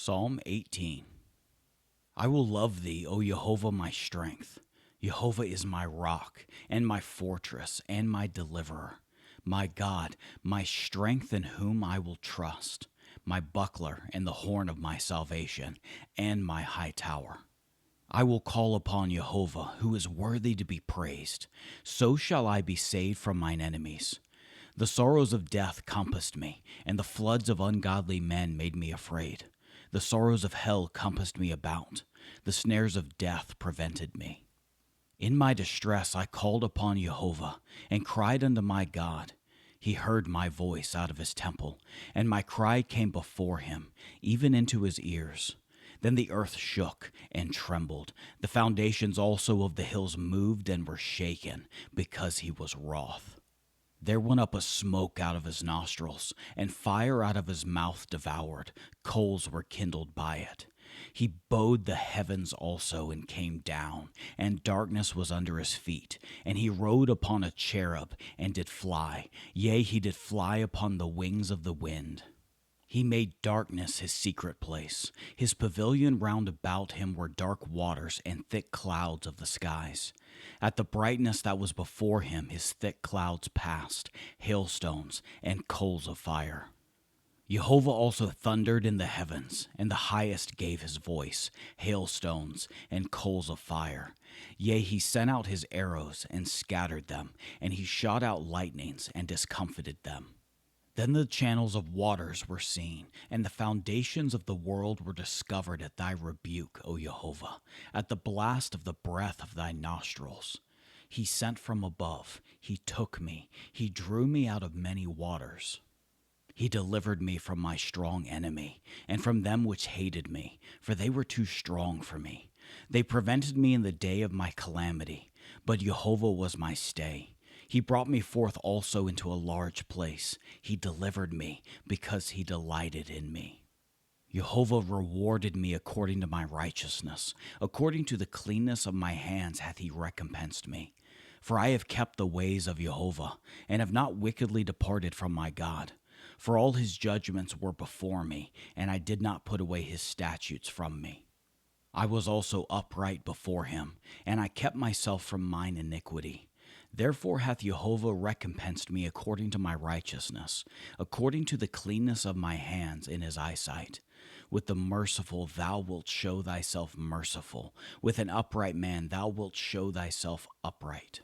Psalm 18. I will love thee, O Yehovah, my strength. Yehovah is my rock, and my fortress, and my deliverer. My God, my strength in whom I will trust, my buckler and the horn of my salvation, and my high tower. I will call upon Yehovah, who is worthy to be praised. So shall I be saved from mine enemies. The sorrows of death compassed me, and the floods of ungodly men made me afraid. The sorrows of hell compassed me about. The snares of death prevented me. In my distress I called upon Yehovah, and cried unto my God. He heard my voice out of his temple, and my cry came before him, even into his ears. Then the earth shook and trembled. The foundations also of the hills moved and were shaken, because he was wroth. There went up a smoke out of his nostrils, and fire out of his mouth devoured. Coals were kindled by it. He bowed the heavens also and came down, and darkness was under his feet. And he rode upon a cherub and did fly. Yea, he did fly upon the wings of the wind. He made darkness his secret place. His pavilion round about him were dark waters and thick clouds of the skies. At the brightness that was before him, his thick clouds passed, hailstones and coals of fire. Yehovah also thundered in the heavens, and the highest gave his voice, hailstones and coals of fire. Yea, he sent out his arrows and scattered them, and he shot out lightnings and discomfited them. Then the channels of waters were seen, and the foundations of the world were discovered at thy rebuke, O Yehovah, at the blast of the breath of thy nostrils. He sent from above, he took me, he drew me out of many waters. He delivered me from my strong enemy, and from them which hated me, for they were too strong for me. They prevented me in the day of my calamity, but Yehovah was my stay. He brought me forth also into a large place. He delivered me, because he delighted in me. Yehovah rewarded me according to my righteousness. According to the cleanness of my hands hath he recompensed me. For I have kept the ways of Yehovah, and have not wickedly departed from my God. For all his judgments were before me, and I did not put away his statutes from me. I was also upright before him, and I kept myself from mine iniquity. Therefore hath Yehovah recompensed me according to my righteousness, according to the cleanness of my hands in his eyesight. With the merciful thou wilt show thyself merciful. With an upright man thou wilt show thyself upright.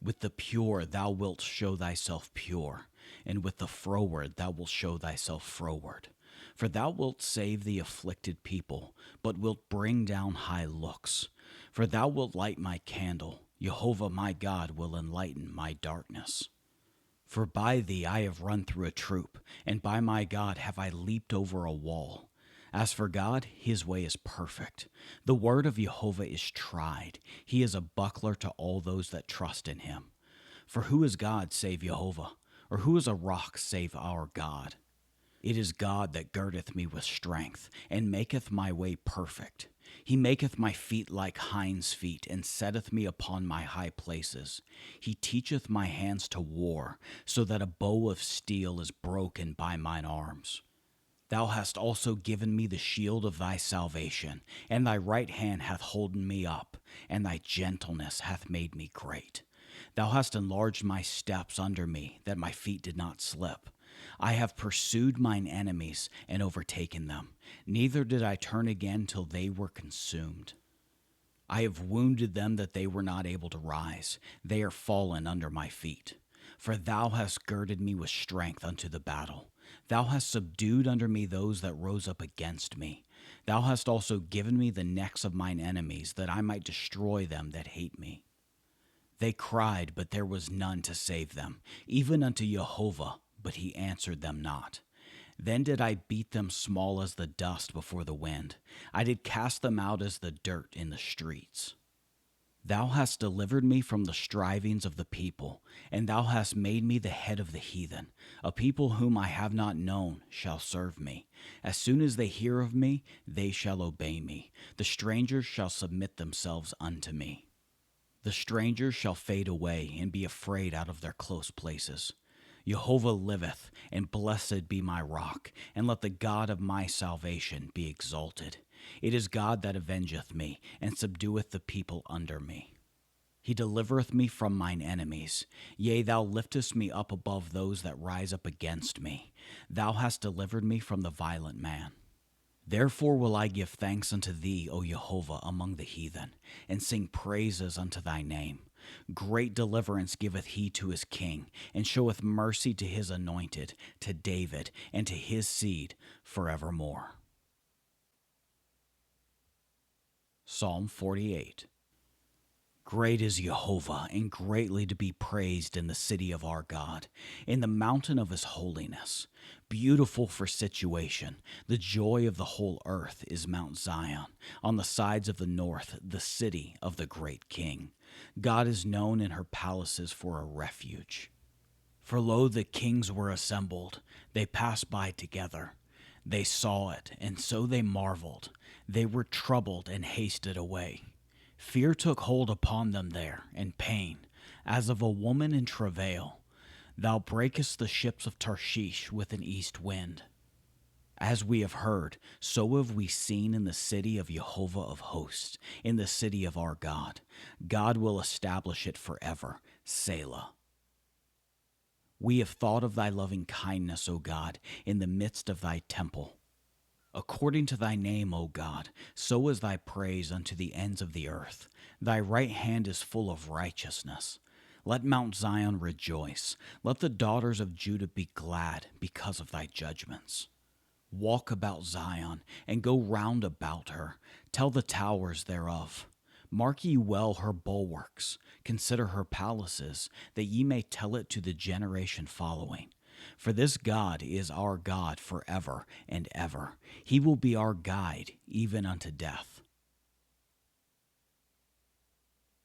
With the pure thou wilt show thyself pure, and with the froward thou wilt show thyself froward. For thou wilt save the afflicted people, but wilt bring down high looks. For thou wilt light my candle. Yehovah my God will enlighten my darkness. For by thee I have run through a troop, and by my God have I leaped over a wall. As for God, his way is perfect. The word of Yehovah is tried. He is a buckler to all those that trust in him. For who is God save Yehovah? Or who is a rock save our God? It is God that girdeth me with strength, and maketh my way perfect. He maketh my feet like hinds' feet, and setteth me upon my high places. He teacheth my hands to war, so that a bow of steel is broken by mine arms. Thou hast also given me the shield of thy salvation, and thy right hand hath holden me up, and thy gentleness hath made me great. Thou hast enlarged my steps under me, that my feet did not slip. I have pursued mine enemies and overtaken them. Neither did I turn again till they were consumed. I have wounded them that they were not able to rise. They are fallen under my feet. For thou hast girded me with strength unto the battle. Thou hast subdued under me those that rose up against me. Thou hast also given me the necks of mine enemies, that I might destroy them that hate me. They cried, but there was none to save them, even unto Yehovah, but he answered them not. Then did I beat them small as the dust before the wind. I did cast them out as the dirt in the streets. Thou hast delivered me from the strivings of the people, and thou hast made me the head of the heathen. A people whom I have not known shall serve me. As soon as they hear of me, they shall obey me. The strangers shall submit themselves unto me. The strangers shall fade away and be afraid out of their close places. Yehovah liveth, and blessed be my rock, and let the God of my salvation be exalted. It is God that avengeth me, and subdueth the people under me. He delivereth me from mine enemies. Yea, thou liftest me up above those that rise up against me. Thou hast delivered me from the violent man. Therefore will I give thanks unto thee, O Yehovah, among the heathen, and sing praises unto thy name. Great deliverance giveth he to his king, and showeth mercy to his anointed, to David, and to his seed forevermore. Psalm 48. Great is Yehovah, and greatly to be praised in the city of our God, in the mountain of his holiness. Beautiful for situation, the joy of the whole earth is Mount Zion, on the sides of the north, the city of the great King. God is known in her palaces for a refuge. For lo, the kings were assembled, they passed by together. They saw it, and so they marveled. They were troubled and hasted away. Fear took hold upon them there, and pain, as of a woman in travail. Thou breakest the ships of Tarshish with an east wind. As we have heard, so have we seen in the city of Yehovah of hosts, in the city of our God. God will establish it forever. Selah. We have thought of thy loving kindness, O God, in the midst of thy temple. According to thy name, O God, so is thy praise unto the ends of the earth. Thy right hand is full of righteousness. Let Mount Zion rejoice. Let the daughters of Judah be glad because of thy judgments. Walk about Zion, and go round about her. Tell the towers thereof. Mark ye well her bulwarks. Consider her palaces, that ye may tell it to the generation following. For this God is our God forever and ever. He will be our guide even unto death.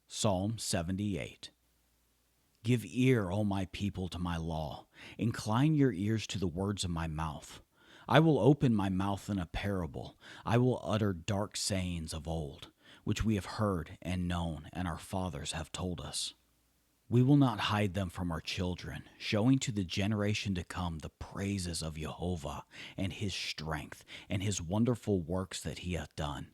Psalm 78. Give ear, O my people, to my law. Incline your ears to the words of my mouth. I will open my mouth in a parable. I will utter dark sayings of old, which we have heard and known, and our fathers have told us. We will not hide them from our children, showing to the generation to come the praises of Yehovah and his strength and his wonderful works that he hath done.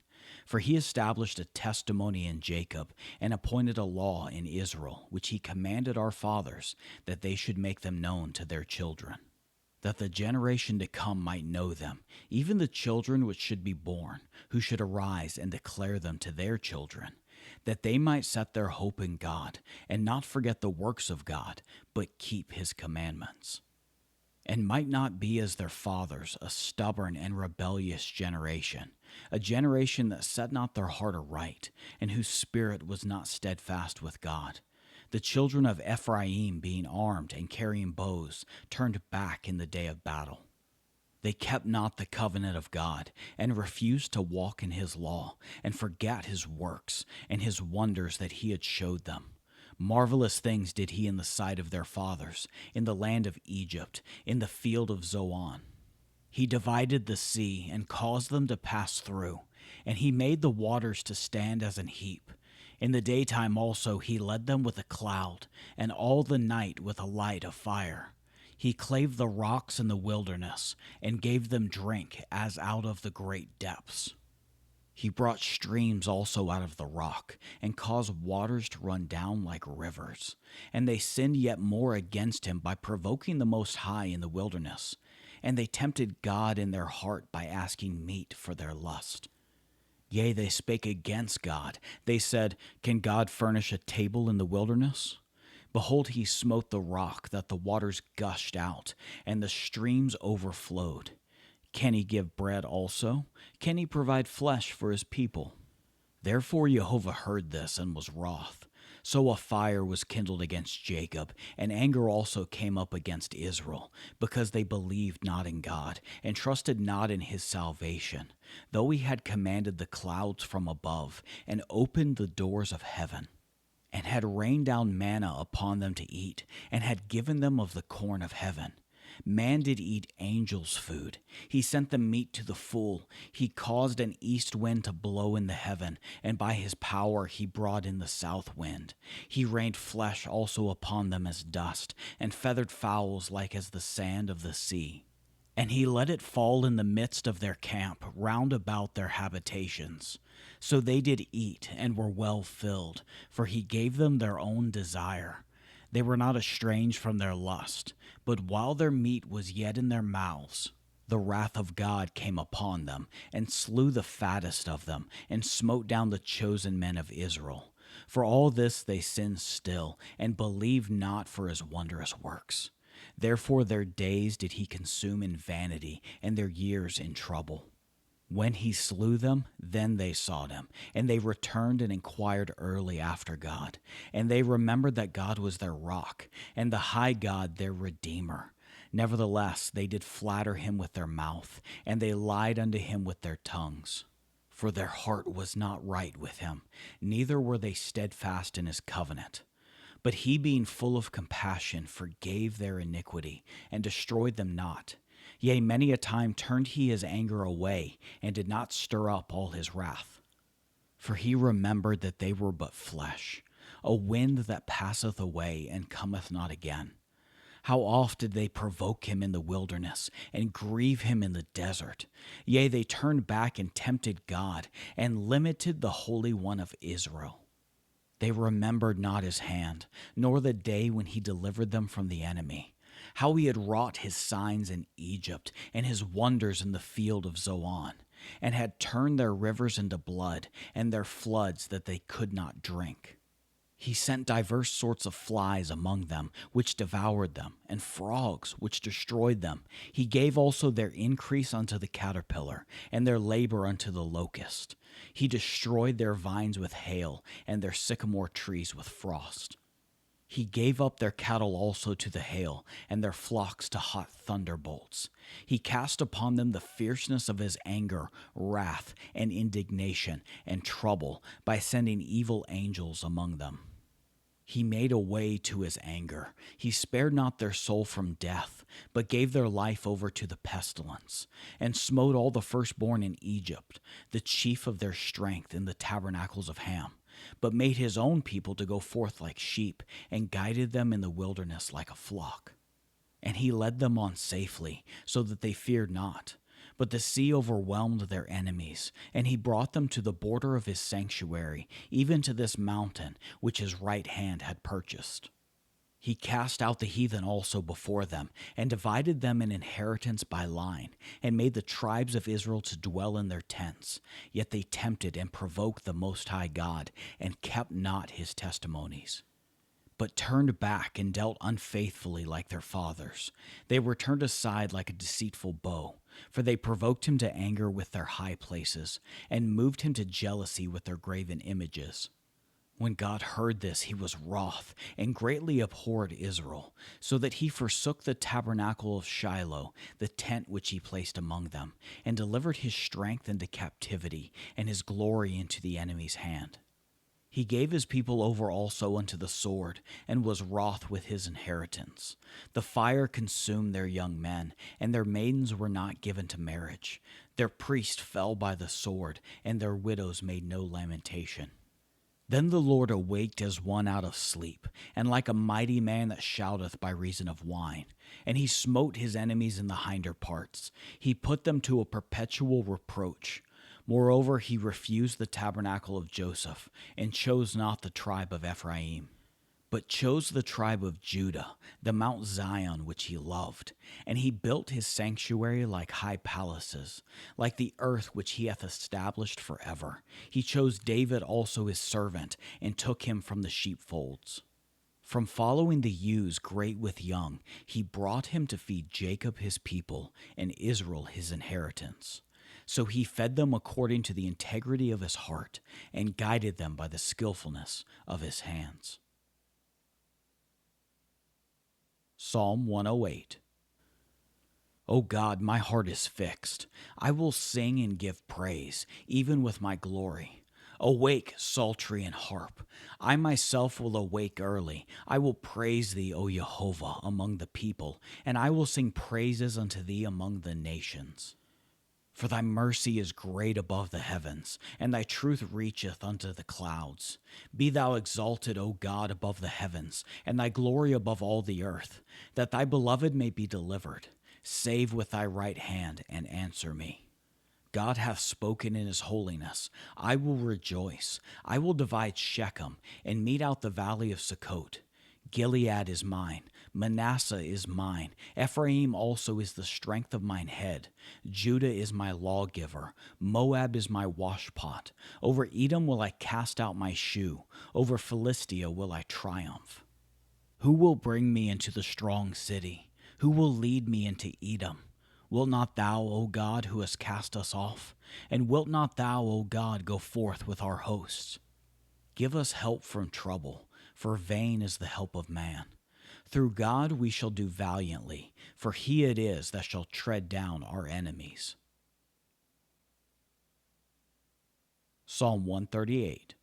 For he established a testimony in Jacob and appointed a law in Israel, which he commanded our fathers, that they should make them known to their children, that the generation to come might know them, even the children which should be born, who should arise and declare them to their children, that they might set their hope in God, and not forget the works of God, but keep his commandments, and might not be as their fathers, a stubborn and rebellious generation, a generation that set not their heart aright, and whose spirit was not steadfast with God. The children of Ephraim, being armed and carrying bows, turned back in the day of battle. They kept not the covenant of God, and refused to walk in his law, and forgat his works, and his wonders that he had showed them. Marvelous things did he in the sight of their fathers, in the land of Egypt, in the field of Zoan. He divided the sea, and caused them to pass through, and he made the waters to stand as an heap. In the daytime also he led them with a cloud, and all the night with a light of fire. He clave the rocks in the wilderness, and gave them drink as out of the great depths. He brought streams also out of the rock, and caused waters to run down like rivers. And they sinned yet more against him by provoking the Most High in the wilderness. And they tempted God in their heart by asking meat for their lust. Yea, they spake against God. They said, Can God furnish a table in the wilderness? Behold, he smote the rock, that the waters gushed out, and the streams overflowed. Can he give bread also? Can he provide flesh for his people? Therefore Yehovah heard this, and was wroth. So a fire was kindled against Jacob, and anger also came up against Israel, because they believed not in God, and trusted not in his salvation, though he had commanded the clouds from above, and opened the doors of heaven, and had rained down manna upon them to eat, and had given them of the corn of heaven. Man did eat angels' food. He sent the meat to the full. He caused an east wind to blow in the heaven, and by his power he brought in the south wind. He rained flesh also upon them as dust, and feathered fowls like as the sand of the sea. And he let it fall in the midst of their camp, round about their habitations. So they did eat, and were well filled, for he gave them their own desire. They were not estranged from their lust, but while their meat was yet in their mouths, the wrath of God came upon them, and slew the fattest of them, and smote down the chosen men of Israel. For all this they sinned still, and believed not for his wondrous works. Therefore their days did he consume in vanity, and their years in trouble. When he slew them, then they sought him, and they returned and inquired early after God. And they remembered that God was their rock, and the high God their Redeemer. Nevertheless, they did flatter him with their mouth, and they lied unto him with their tongues. For their heart was not right with him, neither were they steadfast in his covenant. But he, being full of compassion, forgave their iniquity, and destroyed them not. Yea, many a time turned he his anger away, and did not stir up all his wrath. For he remembered that they were but flesh, a wind that passeth away, and cometh not again. How oft did they provoke him in the wilderness, and grieve him in the desert? Yea, they turned back and tempted God, and limited the Holy One of Israel. They remembered not his hand, nor the day when he delivered them from the enemy, how he had wrought his signs in Egypt, and his wonders in the field of Zoan, and had turned their rivers into blood, and their floods that they could not drink. He sent divers sorts of flies among them, which devoured them, and frogs, which destroyed them. He gave also their increase unto the caterpillar, and their labor unto the locust. He destroyed their vines with hail, and their sycamore trees with frost. He gave up their cattle also to the hail, and their flocks to hot thunderbolts. He cast upon them the fierceness of his anger, wrath, and indignation, and trouble, by sending evil angels among them. He made a way to his anger. He spared not their soul from death, but gave their life over to the pestilence, and smote all the firstborn in Egypt, the chief of their strength in the tabernacles of Ham, but made his own people to go forth like sheep, and guided them in the wilderness like a flock. And he led them on safely, so that they feared not. But the sea overwhelmed their enemies, and he brought them to the border of his sanctuary, even to this mountain which his right hand had purchased. He cast out the heathen also before them, and divided them an inheritance by line, and made the tribes of Israel to dwell in their tents. Yet they tempted and provoked the Most High God, and kept not his testimonies, but turned back and dealt unfaithfully like their fathers. They were turned aside like a deceitful bow, for they provoked him to anger with their high places, and moved him to jealousy with their graven images. When God heard this, he was wroth, and greatly abhorred Israel, so that he forsook the tabernacle of Shiloh, the tent which he placed among them, and delivered his strength into captivity, and his glory into the enemy's hand. He gave his people over also unto the sword, and was wroth with his inheritance. The fire consumed their young men, and their maidens were not given to marriage. Their priests fell by the sword, and their widows made no lamentation. Then the Lord awaked as one out of sleep, and like a mighty man that shouteth by reason of wine. And he smote his enemies in the hinder parts. He put them to a perpetual reproach. Moreover, he refused the tabernacle of Joseph, and chose not the tribe of Ephraim, but chose the tribe of Judah, the Mount Zion which he loved. And he built his sanctuary like high palaces, like the earth which he hath established forever. He chose David also his servant, and took him from the sheepfolds. From following the ewes great with young, he brought him to feed Jacob his people, and Israel his inheritance. So he fed them according to the integrity of his heart, and guided them by the skillfulness of his hands. Psalm 108. O God, my heart is fixed. I will sing and give praise, even with my glory. Awake, psaltery and harp. I myself will awake early. I will praise thee, O Yehovah, among the people, and I will sing praises unto thee among the nations. For thy mercy is great above the heavens, and thy truth reacheth unto the clouds. Be thou exalted, O God, above the heavens, and thy glory above all the earth, that thy beloved may be delivered. Save with thy right hand, and answer me. God hath spoken in his holiness. I will rejoice. I will divide Shechem, and mete out the valley of Sukkot. Gilead is mine, Manasseh is mine, Ephraim also is the strength of mine head. Judah is my lawgiver, Moab is my washpot. Over Edom will I cast out my shoe, over Philistia will I triumph. Who will bring me into the strong city? Who will lead me into Edom? Wilt not thou, O God, who hast cast us off? And wilt not thou, O God, go forth with our hosts? Give us help from trouble, for vain is the help of man. Through God we shall do valiantly, for he it is that shall tread down our enemies. Psalm 138.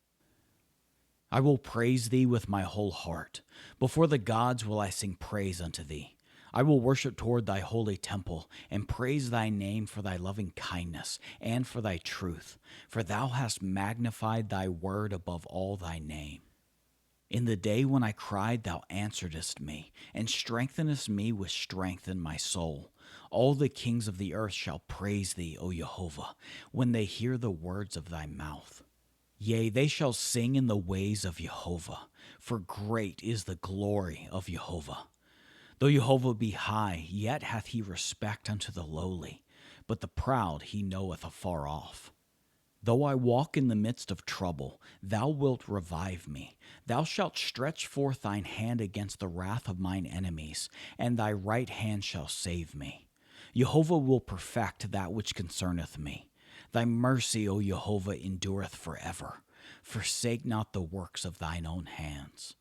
I will praise thee with my whole heart. Before the gods will I sing praise unto thee. I will worship toward thy holy temple, and praise thy name for thy loving kindness and for thy truth, for thou hast magnified thy word above all thy name. In the day when I cried, thou answeredst me, and strengthenest me with strength in my soul. All the kings of the earth shall praise thee, O Yehovah, when they hear the words of thy mouth. Yea, they shall sing in the ways of Yehovah, for great is the glory of Yehovah. Though Yehovah be high, yet hath he respect unto the lowly, but the proud he knoweth afar off. Though I walk in the midst of trouble, thou wilt revive me. Thou shalt stretch forth thine hand against the wrath of mine enemies, and thy right hand shall save me. Yehovah will perfect that which concerneth me. Thy mercy, O Yehovah, endureth forever. Forsake not the works of thine own hands.